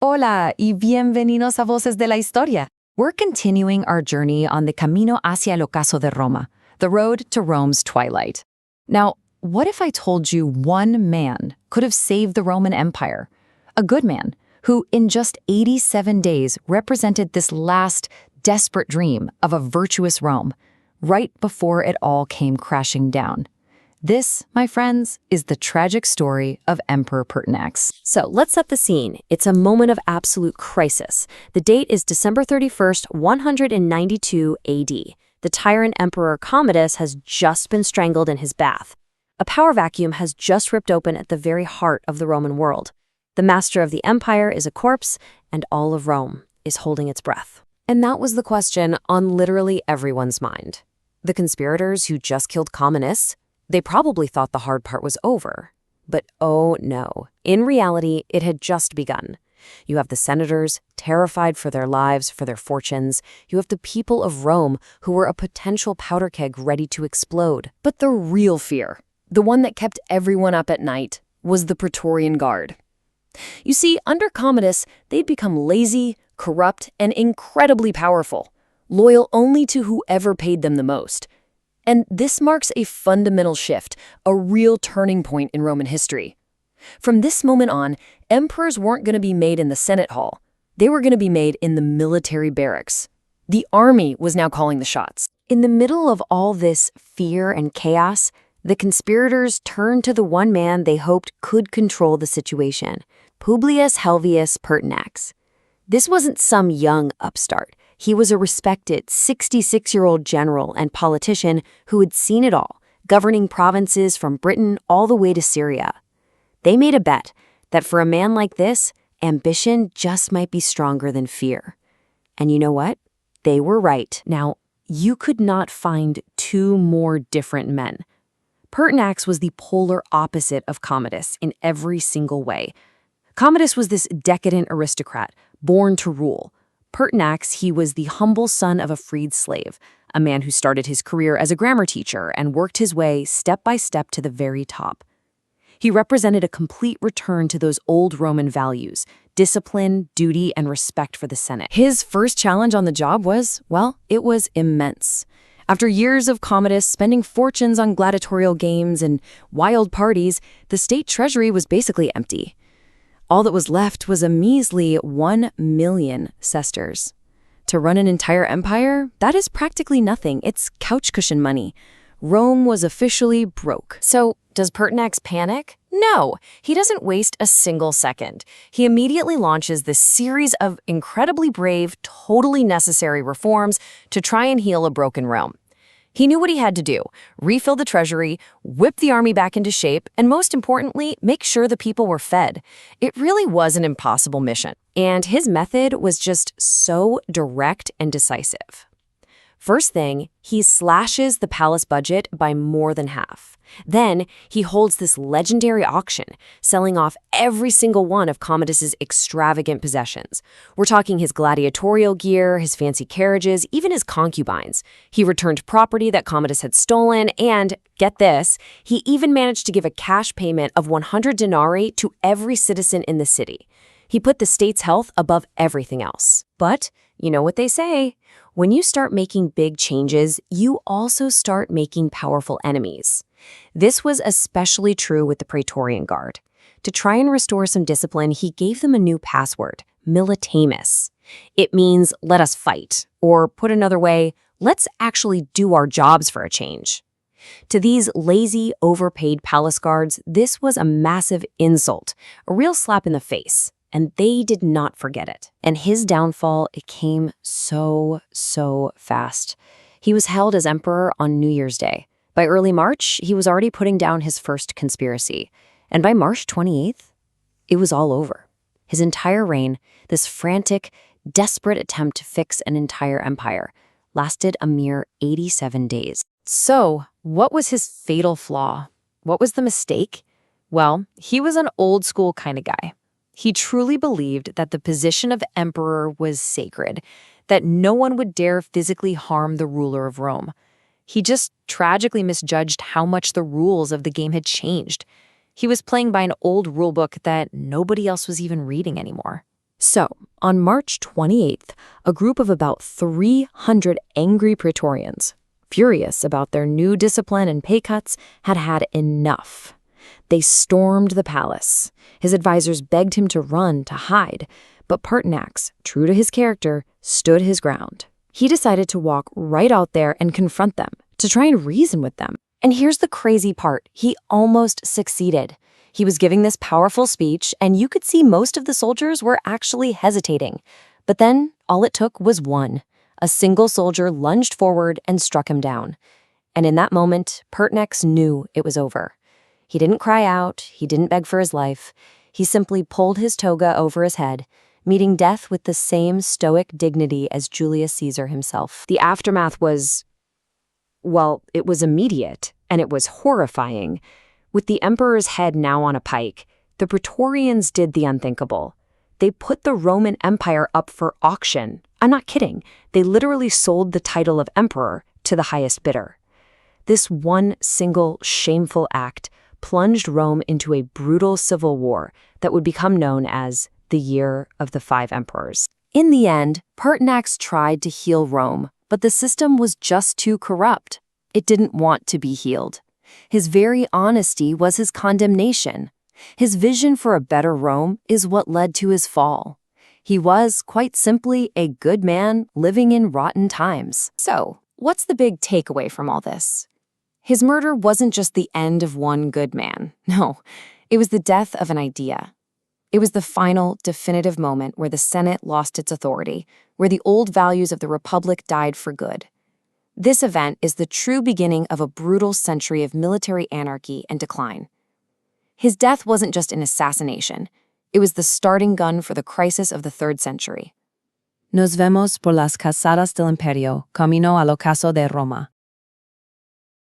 Hola y bienvenidos a Voces de la Historia. We're continuing our journey on the Camino hacia el Ocaso de Roma, the road to Rome's twilight. Now, what if I told you one man could have saved the Roman Empire? A good man who, in just 87 days, represented this last, desperate dream of a virtuous Rome, right before it all came crashing down. This, my friends, is the tragic story of Emperor Pertinax. So let's set the scene. It's a moment of absolute crisis. The date is December 31st, 192 AD. The tyrant Emperor Commodus has just been strangled in his bath. A power vacuum has just ripped open at the very heart of the Roman world. The master of the empire is a corpse, and all of Rome is holding its breath. And that was the question on literally everyone's mind. The conspirators who just killed Commodus, they probably thought the hard part was over. But oh no, in reality, it had just begun. You have the senators, terrified for their lives, for their fortunes. You have the people of Rome, who were a potential powder keg ready to explode. But the real fear, the one that kept everyone up at night, was the Praetorian Guard. You see, under Commodus, they'd become lazy, corrupt, and incredibly powerful, loyal only to whoever paid them the most. And this marks a fundamental shift, a real turning point in Roman history. From this moment on, emperors weren't going to be made in the Senate hall. They were going to be made in the military barracks. The army was now calling the shots. In the middle of all this fear and chaos, the conspirators turned to the one man they hoped could control the situation, Publius Helvius Pertinax. This wasn't some young upstart. He was a respected 66-year-old general and politician who had seen it all, governing provinces from Britain all the way to Syria. They made a bet that for a man like this, ambition just might be stronger than fear. And you know what? They were right. Now, you could not find two more different men. Pertinax was the polar opposite of Commodus in every single way. Commodus was this decadent aristocrat, born to rule. Pertinax, he was the humble son of a freed slave, a man who started his career as a grammar teacher and worked his way step by step to the very top. He represented a complete return to those old Roman values, discipline, duty, and respect for the Senate. His first challenge on the job was, well, it was immense. After years of Commodus spending fortunes on gladiatorial games and wild parties, the state treasury was basically empty. All that was left was a measly 1 million sesterces. To run an entire empire, that is practically nothing. It's couch cushion money. Rome was officially broke. So, does Pertinax panic? No, he doesn't waste a single second. He immediately launches this series of incredibly brave, totally necessary reforms to try and heal a broken Rome. He knew what he had to do: refill the treasury, whip the army back into shape, and most importantly, make sure the people were fed. It really was an impossible mission. And his method was just so direct and decisive. First thing, he slashes the palace budget by more than half. Then, he holds this legendary auction, selling off every single one of Commodus's extravagant possessions. We're talking his gladiatorial gear, his fancy carriages, even his concubines. He returned property that Commodus had stolen, and, get this, he even managed to give a cash payment of 100 denarii to every citizen in the city. He put the state's health above everything else. But, you know what they say, when you start making big changes, you also start making powerful enemies. This was especially true with the Praetorian Guard. To try and restore some discipline, he gave them a new password, Militamus. It means, let us fight, or put another way, let's actually do our jobs for a change. To these lazy, overpaid palace guards, this was a massive insult, a real slap in the face. And they did not forget it. And his downfall, it came so fast. He was held as emperor on New Year's Day. By early March, he was already putting down his first conspiracy. And by March 28th, it was all over. His entire reign, this frantic, desperate attempt to fix an entire empire, lasted a mere 87 days. So, what was his fatal flaw? What was the mistake? Well, he was an old school kind of guy. He truly believed that the position of emperor was sacred, that no one would dare physically harm the ruler of Rome. He just tragically misjudged how much the rules of the game had changed. He was playing by an old rulebook that nobody else was even reading anymore. So, on March 28th, a group of about 300 angry Praetorians, furious about their new discipline and pay cuts, had had enough. They stormed the palace. His advisors begged him to run, to hide, but Pertinax, true to his character, stood his ground. He decided to walk right out there and confront them, to try and reason with them. And here's the crazy part. He almost succeeded. He was giving this powerful speech, and you could see most of the soldiers were actually hesitating. But then, all it took was one. A single soldier lunged forward and struck him down. And in that moment, Pertinax knew it was over. He didn't cry out, he didn't beg for his life. He simply pulled his toga over his head, meeting death with the same stoic dignity as Julius Caesar himself. The aftermath was, well, it was immediate, and it was horrifying. With the emperor's head now on a pike, the Praetorians did the unthinkable. They put the Roman Empire up for auction. I'm not kidding. They literally sold the title of emperor to the highest bidder. This one single shameful act plunged Rome into a brutal civil war that would become known as the Year of the Five Emperors. In the end, Pertinax tried to heal Rome, but the system was just too corrupt. It didn't want to be healed. His very honesty was his condemnation. His vision for a better Rome is what led to his fall. He was, quite simply, a good man living in rotten times. So, what's the big takeaway from all this? His murder wasn't just the end of one good man. No, it was the death of an idea. It was the final, definitive moment where the Senate lost its authority, where the old values of the Republic died for good. This event is the true beginning of a brutal century of military anarchy and decline. His death wasn't just an assassination. It was the starting gun for the crisis of the 3rd century. Nos vemos por las calzadas del Imperio, camino al ocaso de Roma.